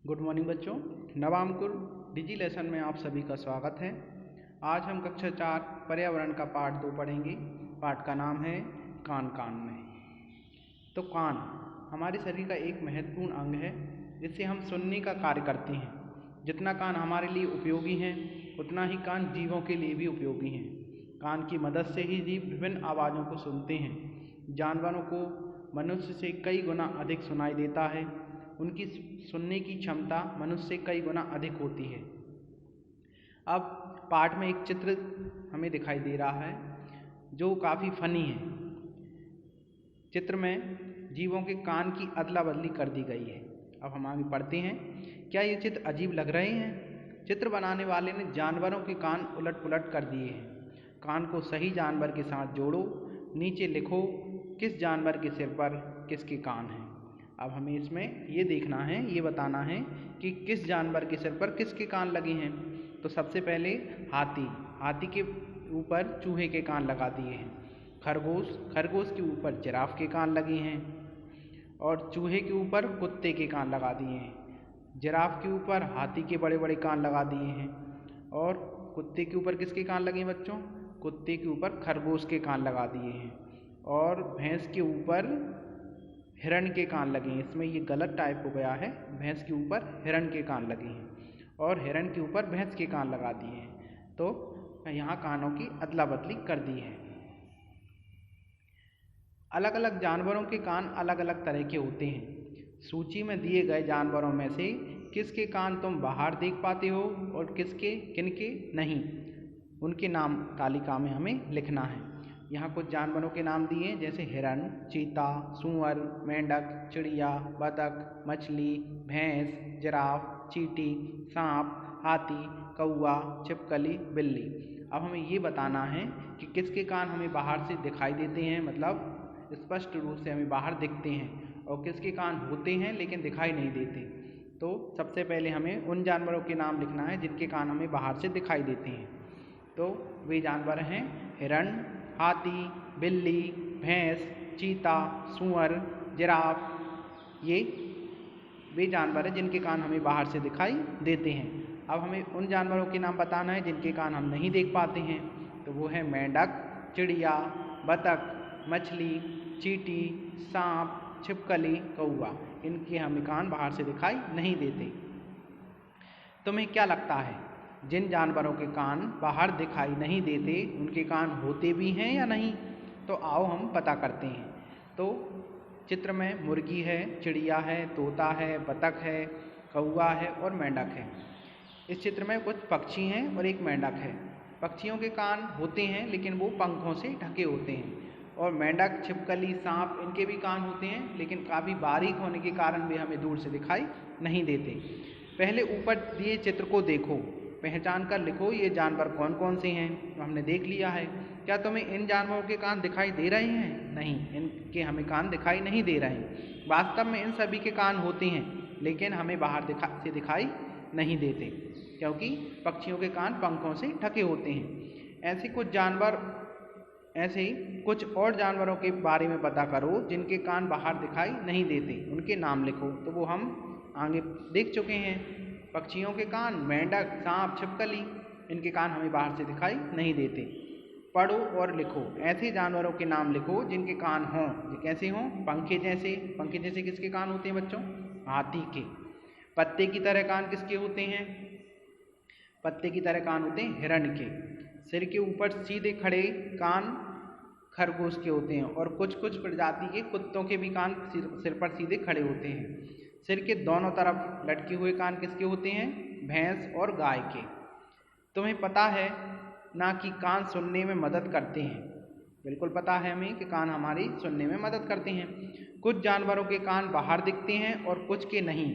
Good morning बच्चों। नवामकुल डिजी lesson में आप सभी का स्वागत है। आज हम कक्षा 4 पर्यावरण का पाठ 2 पढ़ेंगे। पाठ का नाम है कान कान में। तो कान हमारे शरीर का एक महत्वपूर्ण अंग है जिससे हम सुनने का कार्य करते हैं। जितना कान हमारे लिए उपयोगी हैं उतना ही कान जीवों के लिए भी उपयोगी हैं। कान की मदद से ही जीव विभिन्न आवाज़ों को सुनते हैं। जानवरों को मनुष्य से कई गुना अधिक सुनाई देता है। उनकी सुनने की क्षमता मनुष्य से कई गुना अधिक होती है। अब पाठ में एक चित्र हमें दिखाई दे रहा है जो काफ़ी फनी है। चित्र में जीवों के कान की अदला बदली कर दी गई है। अब हम आगे पढ़ते हैं। क्या ये चित्र अजीब लग रहे हैं? चित्र बनाने वाले ने जानवरों के कान उलट पुलट कर दिए हैं। कान को सही जानवर के साथ जोड़ो। नीचे लिखो किस जानवर के सिर पर किसके कान हैं। अब हमें इसमें ये देखना है, ये बताना है कि किस जानवर के सिर पर किसके कान लगे हैं। तो सबसे पहले हाथी के ऊपर चूहे के कान लगा दिए हैं। खरगोश के ऊपर जिराफ के कान लगे हैं और चूहे के ऊपर कुत्ते के कान लगा दिए हैं। जिराफ के ऊपर हाथी के बड़े बड़े कान लगा दिए हैं और कुत्ते के ऊपर किसके कान लगे हैं बच्चों? कुत्ते के ऊपर खरगोश के कान लगा दिए हैं और भैंस के ऊपर हिरण के कान लगे हैं। इसमें ये गलत टाइप हो गया है। भैंस के ऊपर हिरण के कान लगे हैं और हिरण के ऊपर भैंस के कान लगा दिए हैं। तो यहाँ कानों की अदला बदली कर दी है। अलग अलग जानवरों के कान अलग अलग तरह के होते हैं। सूची में दिए गए जानवरों में से किसके कान तुम बाहर देख पाते हो और किनके नहीं, उनके नाम तालिका में हमें लिखना है। यहाँ कुछ जानवरों के नाम दिए जैसे हिरण, चीता, सूअर, मेंढक, चिड़िया, बतख, मछली, भैंस, जिराफ, चींटी, सांप, हाथी, कौवा, छिपकली, बिल्ली। अब हमें ये बताना है कि किसके कान हमें बाहर से दिखाई देते हैं, मतलब स्पष्ट रूप से हमें बाहर दिखते हैं, और किसके कान होते हैं लेकिन दिखाई नहीं देते। तो सबसे पहले हमें उन जानवरों के नाम लिखना है जिनके कान हमें बाहर से दिखाई देते हैं। तो वे जानवर हैं हिरण, हाथी, बिल्ली, भैंस, चीता, सूअर, जिराफ। ये वे जानवर हैं जिनके कान हमें बाहर से दिखाई देते हैं। अब हमें उन जानवरों के नाम बताना है जिनके कान हम नहीं देख पाते हैं। तो वो है मेंढक, चिड़िया, बतख, मछली, चींटी, सांप, छिपकली, कौवा। इनके हमें कान बाहर से दिखाई नहीं देते। तुम्हें क्या लगता है जिन जानवरों के कान बाहर दिखाई नहीं देते उनके कान होते भी हैं या नहीं? तो आओ हम पता करते हैं। तो चित्र में मुर्गी है, चिड़िया है, तोता है, बतख है, कौवा है और मेंढक है। इस चित्र में कुछ पक्षी हैं और एक मेंढक है। पक्षियों के कान होते हैं लेकिन वो पंखों से ढके होते हैं, और मेंढक, छिपकली, सांप, इनके भी कान होते हैं लेकिन काफ़ी बारीक होने के कारण वे हमें दूर से दिखाई नहीं देते। पहले ऊपर दिए चित्र को देखो, पहचान कर लिखो ये जानवर कौन कौन से हैं। तो हमने देख लिया है। क्या तुम्हें इन जानवरों के कान दिखाई दे रहे हैं? नहीं, इनके हमें कान दिखाई नहीं दे रहे हैं। वास्तव में इन सभी के कान होते हैं लेकिन हमें बाहर से दिखाई नहीं देते क्योंकि पक्षियों के कान पंखों से ढके होते हैं। ऐसे ही कुछ और जानवरों के बारे में पता करो जिनके कान बाहर दिखाई नहीं देते, उनके नाम लिखो। तो वो हम आगे देख चुके हैं। पक्षियों के कान मेंढक, सांप, छिपकली, इनके कान हमें बाहर से दिखाई नहीं देते। पढ़ो और लिखो। ऐसे जानवरों के नाम लिखो जिनके कान हों। कैसे हों? पंखे जैसे किसके कान होते हैं बच्चों? हाथी के। पत्ते की तरह कान किसके होते हैं? पत्ते की तरह कान होते हैं हिरण के। सिर के ऊपर सीधे खड़े कान खरगोश के होते हैं, और कुछ प्रजाति के कुत्तों के भी कान सिर पर सीधे खड़े होते हैं। सिर के दोनों तरफ लटके हुए कान किसके होते हैं? भैंस और गाय के। तुम्हें पता है ना कि कान सुनने में मदद करते हैं? बिल्कुल पता है हमें कि कान हमारी सुनने में मदद करते हैं। कुछ जानवरों के कान बाहर दिखते हैं और कुछ के नहीं।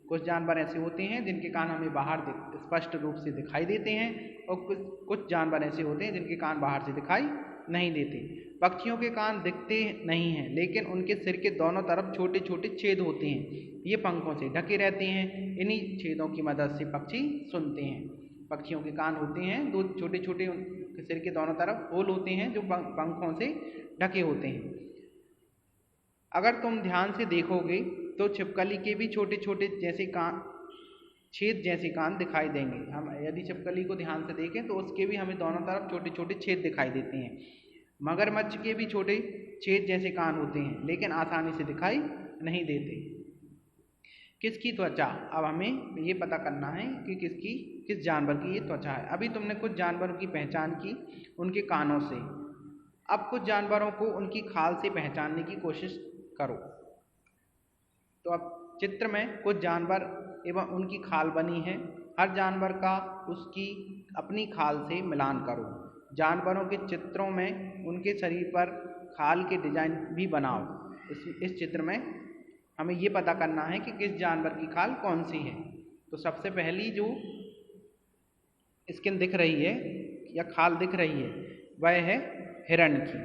कुछ जानवर ऐसे होते हैं जिनके कान हमें बाहर स्पष्ट रूप से दिखाई देते हैं, और कुछ जानवर ऐसे होते हैं जिनके कान बाहर से दिखाई नहीं देते। पक्षियों के कान दिखते नहीं हैं लेकिन उनके सिर के दोनों तरफ छोटे छोटे छेद होते हैं। ये पंखों से ढके रहते हैं। इन्हीं छेदों की मदद से पक्षी सुनते हैं। पक्षियों के कान होते हैं दो छोटे छोटे, सिर के दोनों तरफ होल होते हैं जो पंखों से ढके होते हैं। अगर तुम ध्यान से देखोगे तो छिपकली के भी छोटे छोटे जैसे कान छेद जैसे कान दिखाई देंगे। हम यदि छिपकली को ध्यान से देखें तो उसके भी हमें दोनों तरफ छोटे छोटे छेद दिखाई देते हैं। मगरमच्छ के भी छोटे छेद जैसे कान होते हैं, लेकिन आसानी से दिखाई नहीं देते। किसकी त्वचा, अब हमें ये पता करना है कि किस जानवर की ये त्वचा है। अभी तुमने कुछ जानवरों की पहचान की उनके कानों से, अब कुछ जानवरों को उनकी खाल से पहचानने की कोशिश करो। तो अब चित्र में कुछ जानवर एवं उनकी खाल बनी है। हर जानवर का उसकी अपनी खाल से मिलान करो। जानवरों के चित्रों में उनके शरीर पर खाल के डिजाइन भी बनाओ। इस चित्र में हमें ये पता करना है कि किस जानवर की खाल कौन सी है। तो सबसे पहली जो स्किन दिख रही है या खाल दिख रही है वह है हिरण की।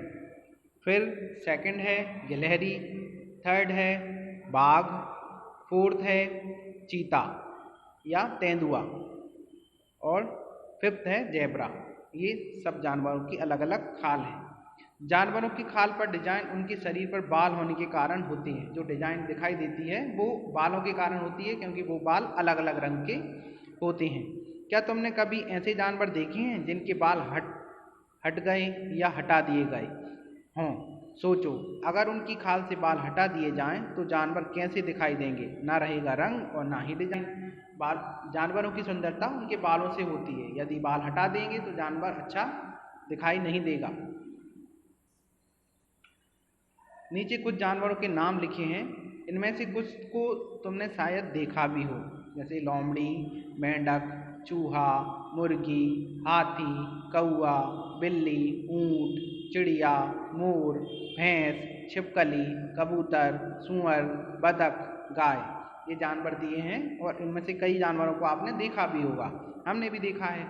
फिर सेकंड है गिलहरी, थर्ड है बाघ, फोर्थ है चीता या तेंदुआ और फिफ्थ है ज़ेब्रा। ये सब जानवरों की अलग अलग खाल है। जानवरों की खाल पर डिजाइन उनके शरीर पर बाल होने के कारण होती है। जो डिजाइन दिखाई देती है वो बालों के कारण होती है, क्योंकि वो बाल अलग अलग रंग के होते हैं। क्या तुमने कभी ऐसे जानवर देखे हैं जिनके बाल हट गए या हटा दिए गए हों? सोचो, अगर उनकी खाल से बाल हटा दिए जाएं तो जानवर कैसे दिखाई देंगे? ना रहेगा रंग और ना ही डिजाइन। जानवरों की सुंदरता उनके बालों से होती है। यदि बाल हटा देंगे तो जानवर अच्छा दिखाई नहीं देगा। नीचे कुछ जानवरों के नाम लिखे हैं। इनमें से कुछ को तुमने शायद देखा भी हो, जैसे लोमड़ी, मेंढक, चूहा, मुर्गी, हाथी, कौआ, बिल्ली, ऊंट, चिड़िया, मोर, भैंस, छिपकली, कबूतर, सूअर, बतख, गाय। ये जानवर दिए हैं और इनमें से कई जानवरों को आपने देखा भी होगा, हमने भी देखा है।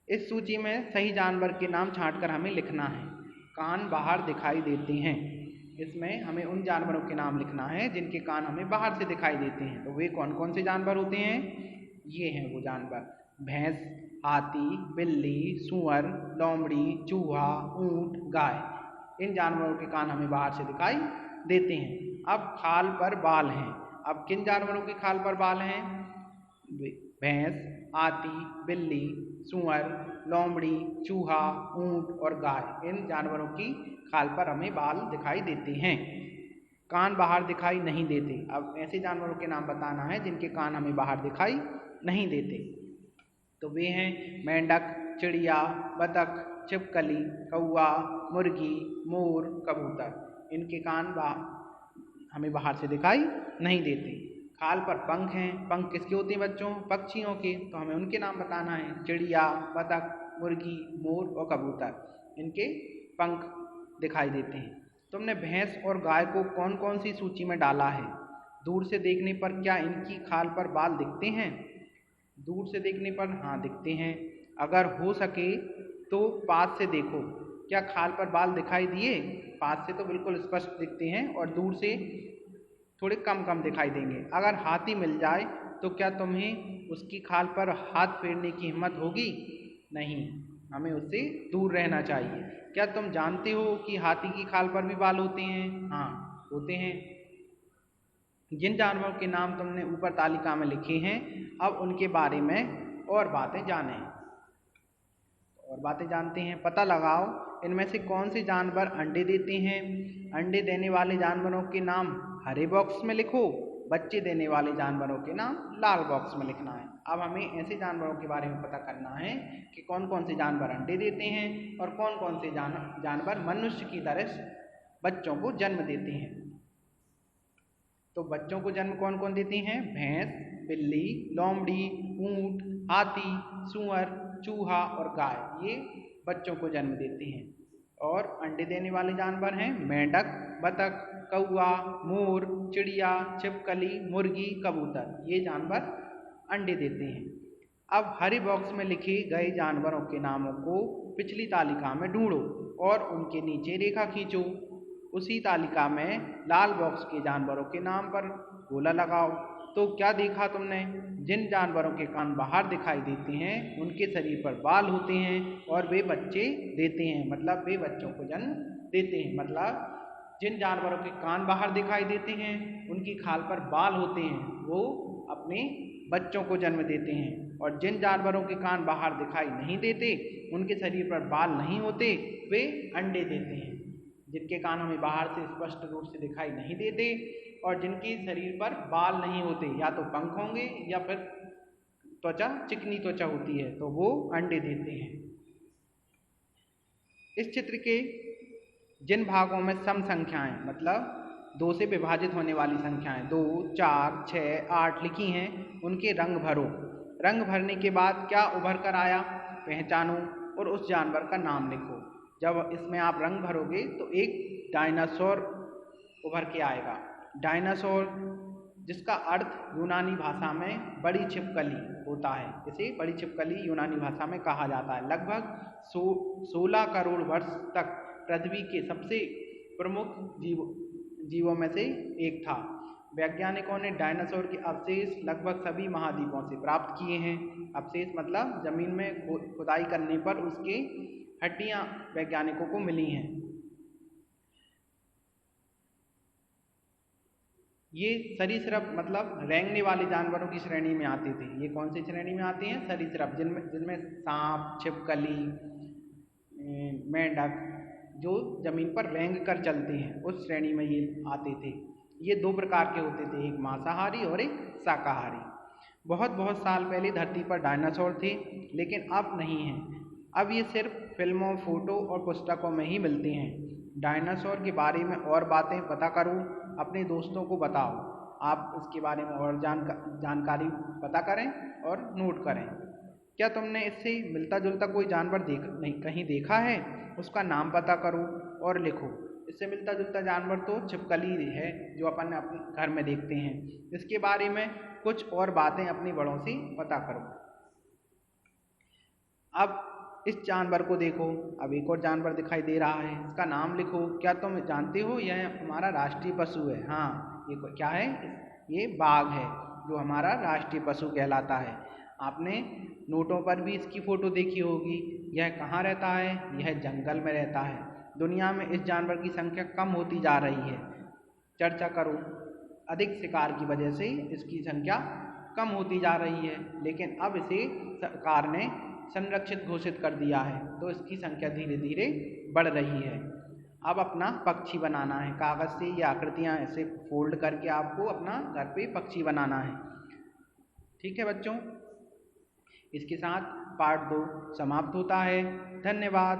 इस सूची में सही जानवर के नाम छांटकर हमें लिखना है। कान बाहर दिखाई देते हैं, इसमें हमें उन जानवरों के नाम लिखना है जिनके कान हमें बाहर से दिखाई देते हैं। तो वे कौन कौन से जानवर होते हैं? ये हैं वो जानवर: भैंस, हाथी, बिल्ली, सूअर, लोमड़ी, चूहा, ऊंट, गाय। इन जानवरों के कान हमें बाहर से दिखाई देते हैं। अब खाल पर बाल हैं। अब किन जानवरों की खाल पर बाल हैं? भैंस, हाथी, बिल्ली, सूअर, लोमड़ी, चूहा, ऊंट और गाय। इन जानवरों की खाल पर हमें बाल दिखाई देते हैं। कान बाहर दिखाई नहीं देते। अब ऐसे जानवरों के नाम बताना है जिनके कान हमें बाहर दिखाई नहीं देते। तो वे हैं मेंढक, चिड़िया, बतख, छिपकली, कौआ, मुर्गी, मोर, कबूतर। इनके कान हमें बाहर से दिखाई नहीं देते। खाल पर पंख हैं। पंख किसके होते हैं बच्चों? पक्षियों के। तो हमें उनके नाम बताना है: चिड़िया, बतख, मुर्गी, मोर और कबूतर। इनके पंख दिखाई देते हैं। तुमने भैंस और गाय को कौन कौन सी सूची में डाला है? दूर से देखने पर क्या इनकी खाल पर बाल दिखते हैं? दूर से देखने पर हाँ दिखते हैं। अगर हो सके तो पास से देखो, क्या खाल पर बाल दिखाई दिए? पास से तो बिल्कुल स्पष्ट दिखते हैं और दूर से थोड़े कम कम दिखाई देंगे। अगर हाथी मिल जाए तो क्या तुम्हें उसकी खाल पर हाथ फेरने की हिम्मत होगी? नहीं, हमें उससे दूर रहना चाहिए। क्या तुम जानते हो कि हाथी की खाल पर भी बाल होते हैं? हाँ, होते हैं। जिन जानवरों के नाम तुमने ऊपर तालिका में लिखे हैं, अब उनके बारे में और बातें जानें। और बातें जानते हैं। पता लगाओ इनमें से कौन से जानवर अंडे देते हैं। अंडे देने वाले जानवरों के नाम हरे बॉक्स में लिखो, बच्चे देने वाले जानवरों के नाम लाल बॉक्स में लिखना है। अब हमें ऐसे जानवरों के बारे में पता करना है कि कौन कौन से जानवर अंडे देते हैं और कौन कौन से जानवर मनुष्य की तरह बच्चों को जन्म देते हैं। तो बच्चों को जन्म कौन कौन देते हैं? भैंस, बिल्ली, लोमड़ी, ऊंट, हाथी, सूअर, चूहा और गाय। ये बच्चों को जन्म देते हैं। और अंडे देने वाले जानवर हैं मेंढक, बतख, कौआ, मोर, चिड़िया, छिपकली, मुर्गी, कबूतर। ये जानवर अंडे देते हैं। अब हरे बॉक्स में लिखे गए जानवरों के नामों को पिछली तालिका में ढूंढो और उनके नीचे रेखा खींचो। उसी तालिका में लाल बॉक्स के जानवरों के नाम पर गोला लगाओ। तो क्या देखा तुमने? जिन जानवरों के कान बाहर दिखाई देते हैं उनके शरीर पर बाल होते हैं और वे बच्चे देते हैं, मतलब वे बच्चों को जन्म देते हैं। मतलब जिन जानवरों के कान बाहर दिखाई देते हैं, उनकी खाल पर बाल होते हैं, वो अपने बच्चों को जन्म देते हैं। और जिन जानवरों के कान बाहर दिखाई नहीं देते, उनके शरीर पर बाल नहीं होते, वे अंडे देते हैं। जिनके कान हमें बाहर से स्पष्ट रूप से दिखाई नहीं देते और जिनके शरीर पर बाल नहीं होते, या तो पंख होंगे या फिर त्वचा, चिकनी त्वचा होती है, तो वो अंडे देते हैं। इस चित्र के जिन भागों में सम संख्याएं मतलब 2 से विभाजित होने वाली संख्याएं 2, 4, 6, 8 लिखी हैं, उनके रंग भरो। रंग भरने के बाद क्या उभर कर आया पहचानो और उस जानवर का नाम लिखो। जब इसमें आप रंग भरोगे तो एक डायनासोर उभर के आएगा। डायनासोर, जिसका अर्थ यूनानी भाषा में बड़ी छिपकली होता है, इसे बड़ी छिपकली यूनानी भाषा में कहा जाता है। लगभग 16 करोड़ वर्ष तक पृथ्वी के सबसे प्रमुख जीवों में से एक था। वैज्ञानिकों ने डायनासोर के अवशेष लगभग सभी महाद्वीपों से प्राप्त किए हैं। अवशेष मतलब जमीन में खुदाई करने पर उसके हड्डियां वैज्ञानिकों को मिली हैं। ये सरीसृप मतलब रेंगने वाले जानवरों की श्रेणी में आते थे। ये कौन सी श्रेणी में आते हैं? सरीसृप, जिनमें सांप, छिपकली, मेंढक जो जमीन पर रेंग कर चलते हैं, उस श्रेणी में ये आते थे। ये 2 प्रकार के होते थे, एक मांसाहारी और एक शाकाहारी। बहुत बहुत साल पहले धरती पर डायनासोर थे, लेकिन अब नहीं हैं। अब ये सिर्फ फिल्मों, फोटो और पुस्तकों में ही मिलते हैं। डायनासोर के बारे में और बातें पता करो, अपने दोस्तों को बताओ। आप इसके बारे में और जानकारी पता करें और नोट करें। क्या तुमने इससे मिलता जुलता कोई जानवर कहीं देखा है? उसका नाम पता करो और लिखो। इससे मिलता जुलता जानवर तो छिपकली है, जो अपन अपने घर में देखते हैं। इसके बारे में कुछ और बातें अपने बड़ों से पता करो। अब इस जानवर को देखो, अब एक और जानवर दिखाई दे रहा है, इसका नाम लिखो। क्या तुम जानते हो यह हमारा राष्ट्रीय पशु है? हाँ, ये क्या है? ये बाघ है, जो हमारा राष्ट्रीय पशु कहलाता है। आपने नोटों पर भी इसकी फोटो देखी होगी। यह कहाँ रहता है? यह जंगल में रहता है। दुनिया में इस जानवर की संख्या कम होती जा रही है। चर्चा करो। अधिक शिकार की वजह से इसकी संख्या कम होती जा रही है, लेकिन अब इसे सरकार ने संरक्षित घोषित कर दिया है, तो इसकी संख्या धीरे धीरे बढ़ रही है। अब अपना पक्षी बनाना है। कागज़ से ये आकृतियाँ ऐसे फोल्ड करके आपको अपना घर पे पक्षी बनाना है। ठीक है बच्चों, इसके साथ पार्ट 2 समाप्त होता है। धन्यवाद।